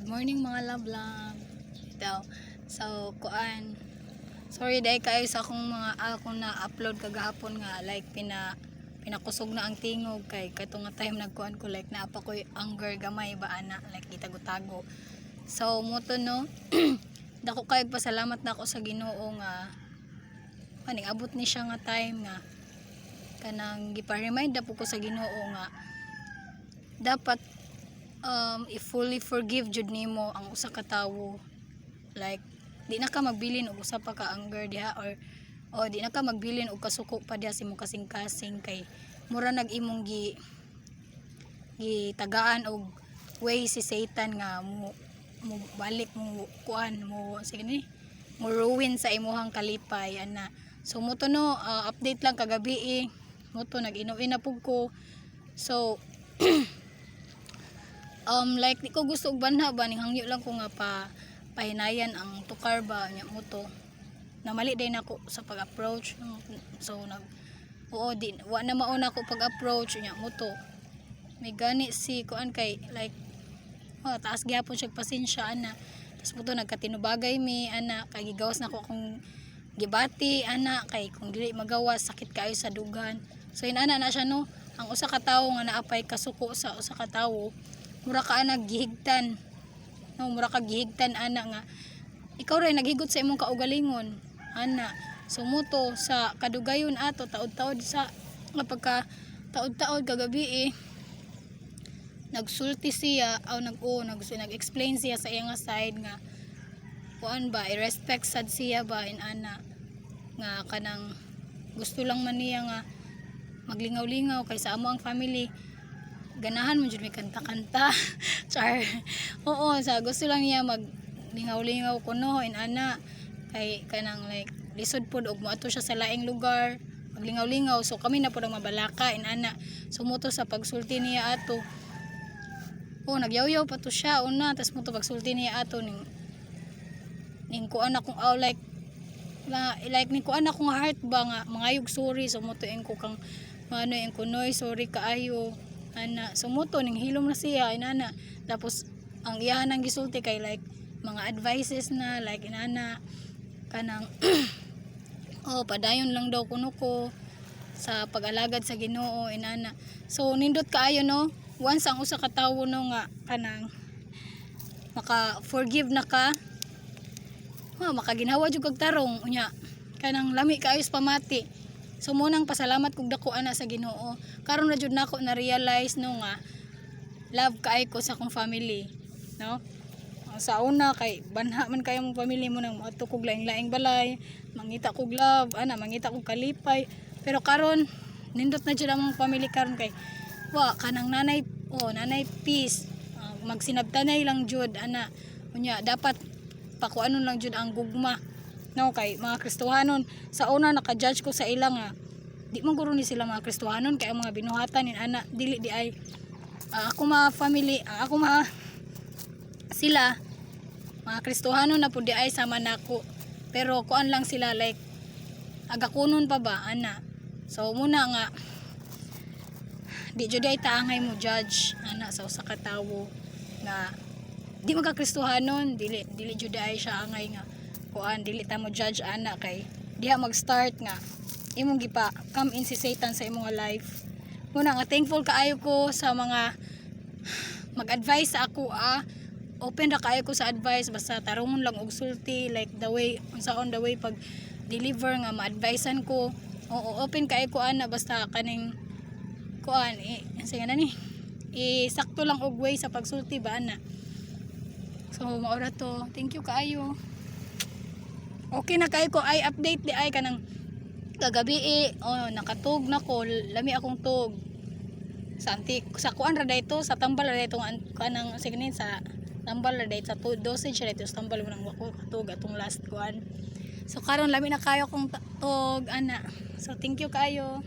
morning mga love. Ito. So, sorry dahil kayo sa akong akong na-upload kagahapon nga like pinakusog na ang tingog kay katong nga time nagkuan ko like naapa ko anger gamay ba ana like gitago-tago. So, muto no. Dako kay pasalamat na ako sa Ginoo nga kaning abot ni siya nga time nga kanang gipa-remind na po ko sa Ginoo nga dapat i-fully forgive jud nimo ang usa ka tawo, like di na ka magbilin og usa pa ka anger diha or di na ka magbilin og kasuko pa diha sa imong kasing-kasing kay mura nag-imong gitagaan og way si Satan nga mo balik mo kuan mo sige ni mo ruin sa imuhang kalipay ana. So muto no, update lang kagabi muto nag-inom na pug ko. So like di ko gusto og banha ba ning hangyo lang ko nga pahinayan ang tukar ba nya muto na mali day nako sa pag-approach. So wa na mauna ko pag-approach nya muto may gani si kuan kay like taas gyapon siya pasensya ana. Tas muto nagkatinubagay mi ana kay gigawas nako akong gibati ana kay kung dili magawas sakit kaayo sa dugan. So inana na siya no, ang usa ka tawo nga naapay kasuko sa usa ka tawo mura ka naghihigtan no, mura ka gihigtan ana nga ikaw ray naghigot sa imong kaugalingon ana. So muto sa kadugayon ato taod-taod sa pagka taod-taod kagabi nagsulti siya nag-explain siya sa iyang side nga kuan ba i-respect sad siya ba in ana nga kanang gusto lang man niya nga maglingaw-lingaw kay sa amo ang family ganahan mo jud may kanta-kanta char. Oo, sa gusto lang niya maglingaw-lingaw kuno in ana kay kanang like lisod pod og moadto siya sa laing lugar maglingaw-lingaw. So kami na pod ang mabalaka in ana. So muto sa pagsulti niya ato nagyaw-yaw pa to siya una tas muto pagsulti niya ato ning kuan akong like ning kuan akong heart ba nga mangayog sorry. So muto ko kang ano yung kunoy sorry kaayo ana. So muto ning hilom na siya inana. Tapos ang iyahan ang gisulti kay like mga advices na like inana kanang padayon lang daw kuno ko sa pag-alagad sa Ginoo inana. So nindot kaayo no once ang usa ka tawo no nga kanang maka-forgive na ka makaginhawa jud kag tarong unya kanang lami kaayos pamati. So munang pasalamat kog dako ana sa Ginoo karon na jud nako na realize no nga love kaay ko sa akong family no. Sa una kay banha man kayo mong family mo nang moadto kog laing-laing balay mangita kog love ana mangita kog kalipay. Pero karon nindot na jud ang family karon kay kanang nanay peace magsinabtanay lang jud ana unya dapat pakuanon lang jud ang gugma no. Kay mga Kristohanon sa una naka-judge ko sa ila nga di man guro ni sila mga Kristohanon kay ang mga binuhatan in ana dili di ay ako mga family sila mga Kristohanon na pud di ay sama nako pero kuan lang sila like agakunon pa ba ana. So muna nga di jud ay taangay mo judge ana sa usa ka tawo nga di magka-Kristohanon dili jud ay siya angay nga kuan dili ta mo judge ana kay diha mag-start nga imong gipa come in si Satan sa imong life. Muna nga thankful kaayo ko sa mga mag-advise sa ako open ra kaayo ko sa advice basta tarungon lang og sulti like the way on the way pag deliver nga ma-advisean ko open kaayo ko ana basta kaning kuan sige na ni sakto lang og way sa pagsulti ba ana. So maura to, thank you kaayo. Okay na kayo ko ay update di ay kanang kagabi nakatug na ko lami akong tug sa kuan ra dayto sa tambal ra dayto kanang sige ni sa tambal ra dayto sa dosage ra dayto sa tambal mo nang wako katug atong last kuan. So karon lami na kayo kong tug ana. So thank you kaayo.